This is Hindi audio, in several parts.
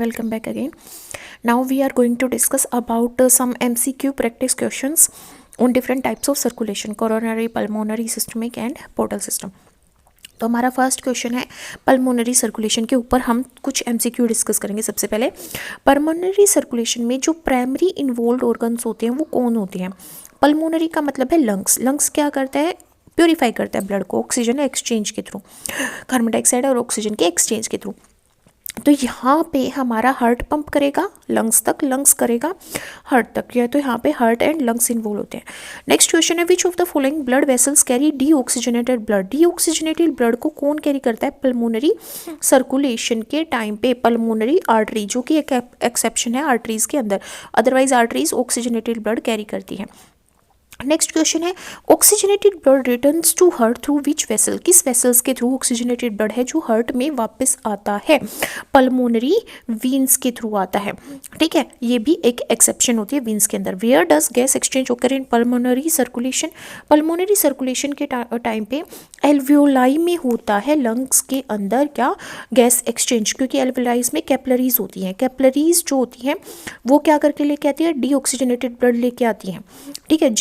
Welcome back again. Now we are going to discuss about some MCQ practice questions on different types of circulation, coronary, pulmonary, systemic and portal system. तो हमारा फर्स्ट क्वेश्चन है पल्मोनरी सर्कुलेशन के ऊपर हम कुछ एमसीक्यू डिस्कस करेंगे। सबसे पहले पल्मोनरी सर्कुलेशन में जो प्राइमरी इन्वॉल्व ऑर्गन्स होते हैं वो कौन होते हैं। पल्मोनरी का मतलब है लंग्स। लंग्स क्या करता है, प्योरीफाई करता है ब्लड को ऑक्सीजन एक्सचेंज के थ्रू, कार्बन डाइऑक्साइड और ऑक्सीजन के एक्सचेंज के थ्रू। तो यहाँ पे हमारा हार्ट पंप करेगा लंग्स तक, लंग्स करेगा हार्ट तक, या तो यहाँ पे हार्ट एंड लंग्स इन्वॉल्व होते हैं। नेक्स्ट क्वेश्चन है which of the following blood vessels carry deoxygenated blood. Deoxygenated blood को कौन कैरी करता है पल्मोनरी सर्कुलेशन के टाइम पे। पल्मोनरी आर्टरी, जो कि एक एक्सेप्शन है आर्टरीज के अंदर, otherwise arteries oxygenated blood carry करती है। नेक्स्ट क्वेश्चन है oxygenated blood returns to heart through which vessel. किस वेसल्स के थ्रू ऑक्सीजनेटेड ब्लड है जो हार्ट में वापस आता है। पल्मोनरी वीन्स के थ्रू आता है। ठीक है, ये भी एक एक्सेप्शन होती है वीन्स के अंदर। वेयर डज गैस एक्सचेंज ओकर in pulmonary circulation. Pulmonary circulation के टाइम पे एल्वियोलाई में होता है, लंग्स के अंदर क्या गैस एक्सचेंज, क्योंकि एल्वियोलाइज में कैपलरीज होती हैं। कैपलरीज जो होती हैं वो क्या करके लेके आती है, डीऑक्सीजनेटेड ब्लड लेके आती हैं। ठीक है,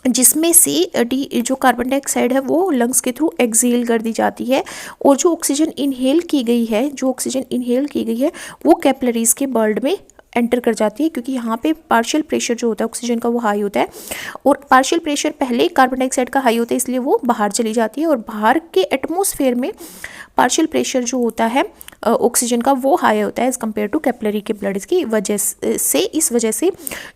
जिसमें से जो कार्बन डाइऑक्साइड है वो लंग्स के थ्रू एक्सहेल कर दी जाती है, और जो ऑक्सीजन इनहेल की गई है वो कैपिलरीज के ब्लड में एंटर कर जाती है, क्योंकि यहाँ पे पार्शियल प्रेशर जो होता है ऑक्सीजन का वो हाई होता है, और पार्शियल प्रेशर पहले कार्बन डाइऑक्साइड का हाई होता है, इसलिए वो बाहर चली जाती है। और बाहर के एटमॉस्फेयर में पार्शियल प्रेशर जो होता है ऑक्सीजन का वो हाई होता है एज़ कम्पेयर टू कैपिलरी के ब्लड की वजह से। इस वजह से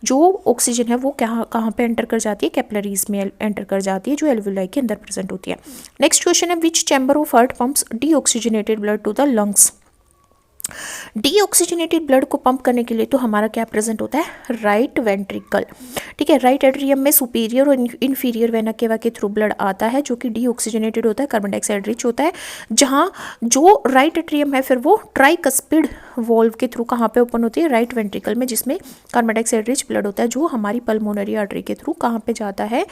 जो ऑक्सीजन है वो कहाँ पे एंटर कर जाती है, कैपिलरीज में एंटर कर जाती है, जो एल्वियोलाई के अंदर प्रेजेंट होती है। नेक्स्ट क्वेश्चन है which chamber of heart pumps deoxygenated blood to the lungs. Deoxygenated blood को पंप करने के लिए तो हमारा क्या प्रेजेंट होता है, राइट वेंट्रिकल। ठीक है, राइट एट्रियम में सुपीरियर और इन्फीरियर वेना केवा के थ्रू ब्लड आता है, जो कि डीऑक्सीजनेटेड होता है, कार्बन डाइऑक्साइड रिच होता है। जहाँ जो राइट एट्रियम है फिर वो ट्राइकस्पिड वॉल्व के थ्रू कहाँ पे ओपन होती है, राइट वेंट्रिकल में, जिसमें कार्बन डाइऑक्साइड रिच ब्लड होता है, जो हमारी पल्मोनरी आर्टरी के थ्रू कहाँ पे जाता है,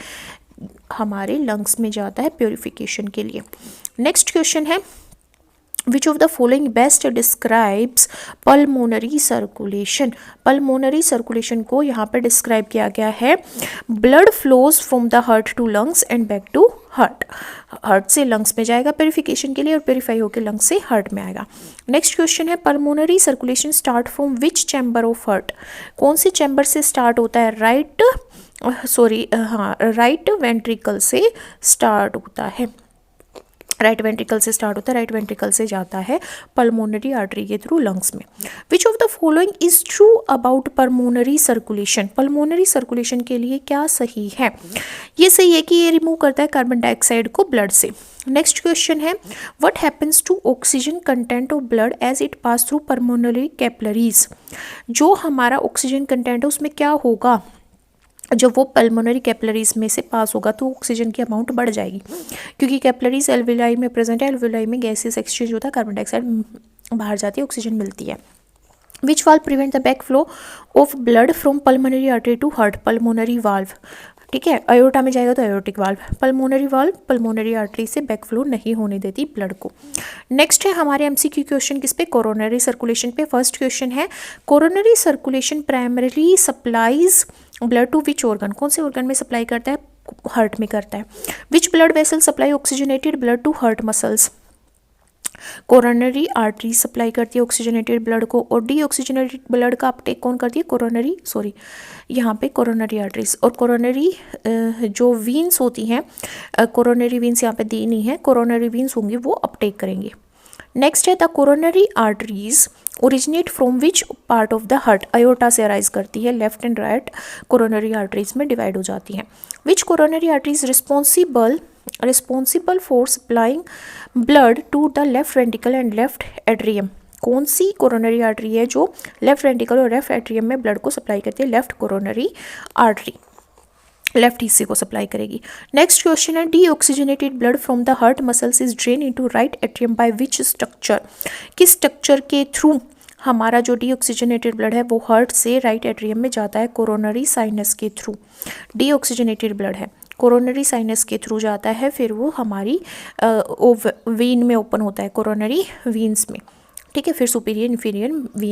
हमारे लंग्स में जाता है प्योरिफिकेशन के लिए। नेक्स्ट क्वेश्चन है Which of the following best describes pulmonary circulation। pulmonary circulation को यहाँ पे डिस्क्राइब किया गया है, blood flows from the heart to lungs and back to heart। Heart से लंग्स में जाएगा प्योरिफिकेशन के लिए, और प्योरीफाई होकर लंग्स से हार्ट में आएगा। नेक्स्ट क्वेश्चन है pulmonary circulation start from which chamber of heart. कौन से चैम्बर से स्टार्ट होता है, राइट वेंट्रिकल से स्टार्ट होता है, राइट वेंट्रिकल से स्टार्ट होता है, राइट वेंट्रिकल से जाता है पल्मोनरी आर्टरी के थ्रू लंग्स में। विच of the following is true about pulmonary circulation. Pulmonary circulation के लिए क्या सही है, ये सही है कि ये रिमूव करता है कार्बन डाइऑक्साइड को ब्लड से। नेक्स्ट क्वेश्चन है what happens to oxygen content of blood as it pass through pulmonary capillaries. जो हमारा ऑक्सीजन कंटेंट है उसमें क्या होगा, जब वो पल्मोनरी कैपिलरीज में से पास होगा तो ऑक्सीजन की अमाउंट बढ़ जाएगी, क्योंकि कैपिलरीज एल्वियोलाई में प्रेजेंट है, एल्वियोलाई में गैसेस एक्सचेंज होता है, कार्बन डाइऑक्साइड बाहर जाती है, ऑक्सीजन मिलती है। Which valve prevent the back flow of blood from pulmonary artery to heart. Pulmonary valve. ठीक है, अयोर्टा में जाएगा तो aortic valve. Pulmonary valve pulmonary artery से बैक फ्लो नहीं होने देती ब्लड को। नेक्स्ट है हमारे एमसीक्यू क्वेश्चन किस पे, कोरोनरी सर्कुलेशन पे। फर्स्ट क्वेश्चन है coronary circulation primarily supplies blood to which organ. कौन से ऑर्गन में सप्लाई करता है, हार्ट में करता है। Which blood vessel supply oxygenated blood to heart muscles. Coronary artery supply करती है ऑक्सीजनेटेड ब्लड को, और डीऑक्सीजनेटेड ब्लड का अपटेक कौन करती है, यहाँ पे कोरोनरी आर्टरीज। और कोरोनरी जो वीन्स होती हैं, कोरोनरी वीन्स यहाँ पे दी नहीं है, कोरोनरी वीन्स होंगी वो अपटेक करेंगी। नेक्स्ट है the coronary arteries originate from which part of the heart. Aorta से अराइज करती है, left and right coronary arteries में डिवाइड हो जाती हैं। Which coronary arteries responsible for supplying blood to the left ventricle and left atrium. कौन सी कोरोनरी आर्टरी है जो लेफ्ट वेंट्रिकल और लेफ्ट एट्रियम में ब्लड को सप्लाई करती है, लेफ्ट कोरोनरी आर्टरी, लेफ्ट हिस्से को सप्लाई करेगी। नेक्स्ट क्वेश्चन है deoxygenated blood from the heart muscles is drain into right atrium by which structure. किस स्ट्रक्चर के थ्रू हमारा जो डीऑक्सीजनेटेड ब्लड है वो हार्ट से राइट एट्रियम में जाता है, कोरोनरी साइनस के थ्रू। डीऑक्सीजनेटेड ब्लड है कोरोनरी साइनस के थ्रू जाता है, फिर वो हमारी वेन में ओपन होता है, कोरोनरी वीन्स में। ठीक ठीक है, फिर सुपीरियर इन्फीरियर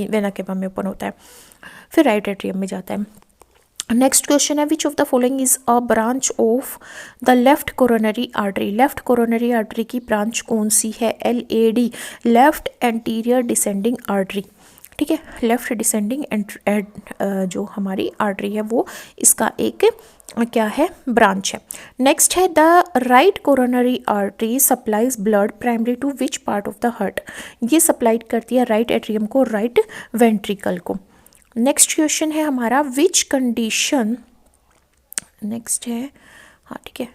वेना केवा में ओपन होता है, फिर राइट एट्रियम में जाता है। नेक्स्ट क्वेश्चन है which of the following is a branch of the left coronary artery. Left coronary artery की ब्रांच कौन सी है? LAD, left anterior descending artery. ठीक है, लेफ्ट डिसेंडिंग जो हमारी आर्टरी है वो इसका एक क्या है? ब्रांच है। नेक्स्ट है the right coronary artery supplies blood primary to which part of the heart. ये सप्लाई करती है राइट एट्रियम को, राइट वेंट्रिकल को। नेक्स्ट क्वेश्चन है हमारा विच कंडीशन, नेक्स्ट है हाँ ठीक है,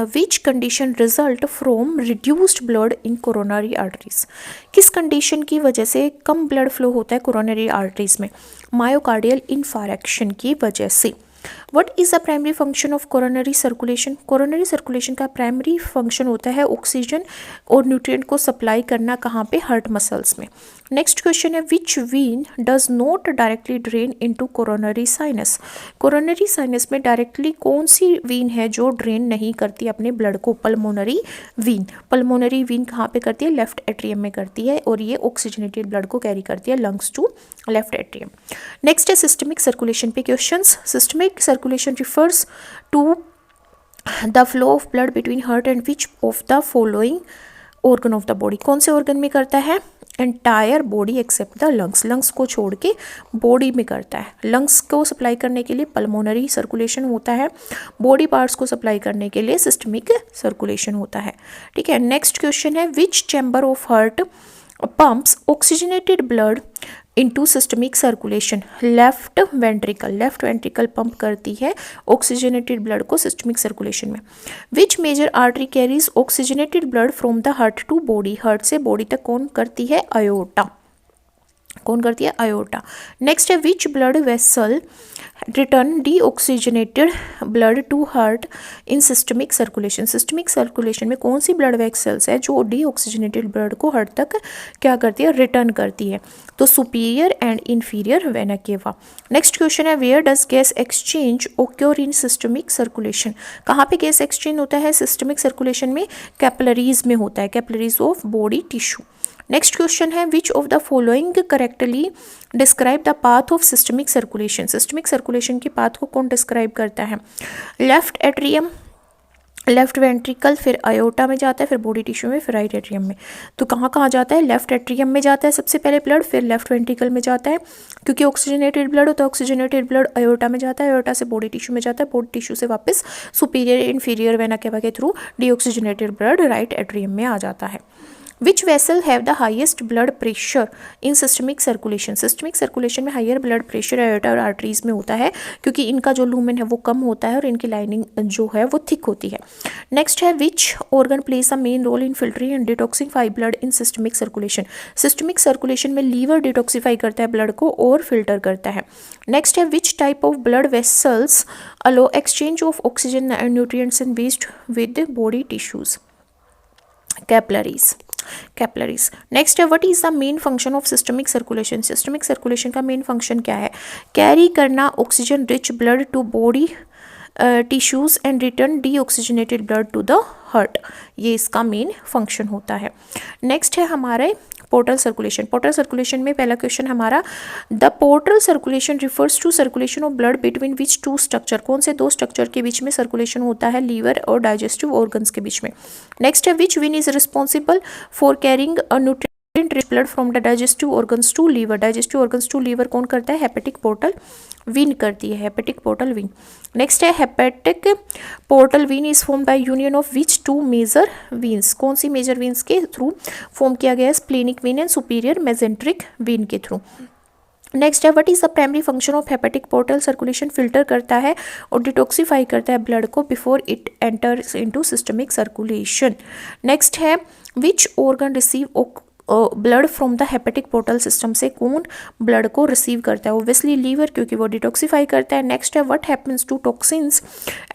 which condition result from reduced blood in coronary arteries. किस कंडीशन की वजह से कम ब्लड फ्लो होता है कोरोनरी आर्टरीज में? मायोकार्डियल इन्फारेक्शन की वजह से। What is the primary function of coronary circulation. Coronary circulation का प्राइमरी फंक्शन होता है ऑक्सीजन और न्यूट्रिएंट को सप्लाई करना, कहाँ पे? हार्ट मसल्स में। नेक्स्ट क्वेश्चन है which vein does not directly drain into coronary sinus. Coronary sinus में डायरेक्टली कौन सी वीन है जो ड्रेन नहीं करती अपने ब्लड को? Pulmonary Wien. पल्मोनरी वीन कहाँ पे करती है? लेफ्ट एट्रियम में करती है, और ये ऑक्सीजनेटेड ब्लड को कैरी करती है lungs to left atrium. Next है सिस्टमिक सर्कुलेशन पे questions. Systemic circulation refers to the flow of blood between heart and which of the following organ of the body. कौन से ऑर्गन में करता है? Entire body except the lungs. Lungs को छोड़ के बॉडी में करता है। लंग्स को सप्लाई करने के लिए पल्मोनरी सर्कुलेशन होता है, बॉडी पार्ट्स को सप्लाई करने के लिए सिस्टमिक सर्कुलेशन होता है। ठीक है, नेक्स्ट क्वेश्चन है which chamber of heart pumps oxygenated blood into systemic circulation. Left ventricle pump करती है ऑक्सीजनेटेड ब्लड को सिस्टमिक सर्कुलेशन में। Which major artery carries oxygenated blood from the heart to body. Heart से बॉडी तक कौन करती है? अयोर्टा। कौन करती है? अयोर्टा। नेक्स्ट है which blood vessel return deoxygenated blood to heart in systemic circulation. Systemic circulation में कौन सी ब्लड वेसल्स है जो डीऑक्सीजनेटेड ब्लड को हार्ट तक क्या करती है? रिटर्न करती है। तो superior and inferior vena cava. Next question है where does gas exchange occur in systemic circulation. कहाँ पे गैस एक्सचेंज होता है सिस्टमिक सर्कुलेशन में? कैपिलरीज में होता है, capillaries of body tissue. Next question है which of the following correctly describe the path of systemic circulation. Systemic circulation की पाथ को कौन डिस्क्राइब करता है? लेफ्ट एट्रियम, लेफ्ट वेंट्रिकल, फिर अयोर्टा में जाता है, फिर बॉडी टिश्यू में, फिर राइट एट्रियम में। तो कहाँ कहाँ जाता है? लेफ्ट एट्रियम में जाता है सबसे पहले ब्लड, फिर लेफ्ट वेंट्रिकल में जाता है क्योंकि ऑक्सीजनेटेड ब्लड होता है। ऑक्सीजनेटेड ब्लड अयोर्टा में जाता है, अयोर्टा से बॉडी टिश्यू में जाता है, बॉडी टिश्यू से वापस सुपीरियर इंफीरियर वेना केवा के through deoxygenated blood right atrium में आ जाता है। Which vessel have the highest blood pressure in systemic circulation. Systemic circulation में हाइयर ब्लड प्रेशर अयोर्टा और आर्टरीज में होता है क्योंकि इनका जो लूमेन है वो कम होता है और इनकी लाइनिंग जो है वो थिक होती है। नेक्स्ट है which organ plays a main role in filtering and detoxify blood in systemic circulation. Systemic circulation में लीवर डिटॉक्सिफाई करता है ब्लड को और फिल्टर करता है। नेक्स्ट है which type of blood vessels allow exchange of oxygen and nutrients and waste with body tissues. Capillaries. Next है what is the main function of systemic circulation. Systemic circulation का मेन फंक्शन क्या है? कैरी करना oxygen rich blood to body tissues and return deoxygenated blood to the heart. ये इसका मेन फंक्शन होता है। नेक्स्ट है हमारे पोर्टल सर्कुलेशन। पोर्टल सर्कुलेशन में पहला क्वेश्चन हमारा the portal circulation refers to circulation of blood between which two structure. कौन से दो स्ट्रक्चर के बीच में सर्कुलेशन होता है? लीवर और डाइजेस्टिव ऑर्गन्स के बीच में। नेक्स्ट है which vein is responsible for carrying a nutrient rich blood from the digestive organs to liver. Digestive organs to liver कौन करता है? हेपेटिक पोर्टल वीन करती है, हेपेटिक पोर्टल वीन। नेक्स्ट है hepatic portal vein is form by union of which two major veins. कौन सी मेजर वीन्स के थ्रू फॉर्म किया गया है? Splenic vein and superior mesenteric vein के थ्रू। नेक्स्ट है what is the primary function of hepatic portal circulation. Filter करता है और डिटॉक्सिफाई करता है ब्लड को before it enters into systemic circulation. Next है which organ receive blood from the hepatic portal system. से कौन ब्लड को रिसीव करता है? ओब्वियसली लीवर, क्योंकि वो डिटॉक्सिफाई करता है। नेक्स्ट है what happens to toxins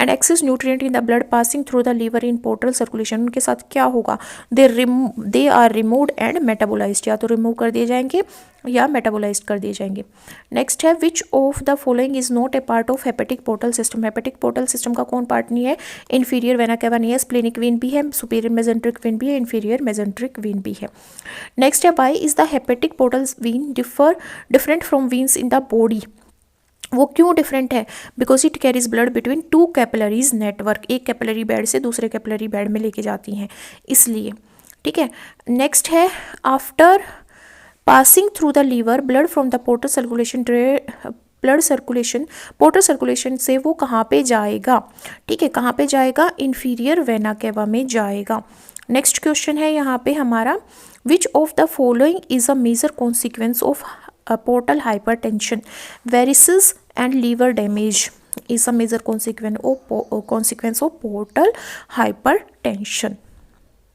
and excess nutrient in the blood passing through the liver in portal circulation. उनके साथ क्या होगा? They are removed and metabolized. या तो रिमूव कर दिए जाएंगे या मेटाबोलाइज कर दिए जाएंगे। नेक्स्ट है which of the following is not a part of hepatic portal system. Hepatic portal system का कौन पार्ट नहीं है? इन्फीरियर वेना केवा नहीं है, स्प्लेनिक वेन भी है, सुपीरियर मेजेंट्रिक वेन भी है, इन्फीरियर मेजेंट्रिक वेन भी है। नेक्स्ट है why is the hepatic portal vein different from veins in the body. वो क्यों डिफरेंट है? Because it carries blood between two capillaries network, एक कैपिलरी बेड से दूसरे कैपिलरी बेड में लेके जाती हैं इसलिए। ठीक है, नेक्स्ट है after passing through the liver blood from the portal circulation portal circulation से वो कहाँ पे जाएगा? ठीक है, कहाँ पे जाएगा? इन्फीरियर वेना केवा में जाएगा। नेक्स्ट क्वेश्चन है यहाँ पे हमारा which of the following is a major consequence of portal hypertension? Varices and liver damage is a major consequence of portal hypertension.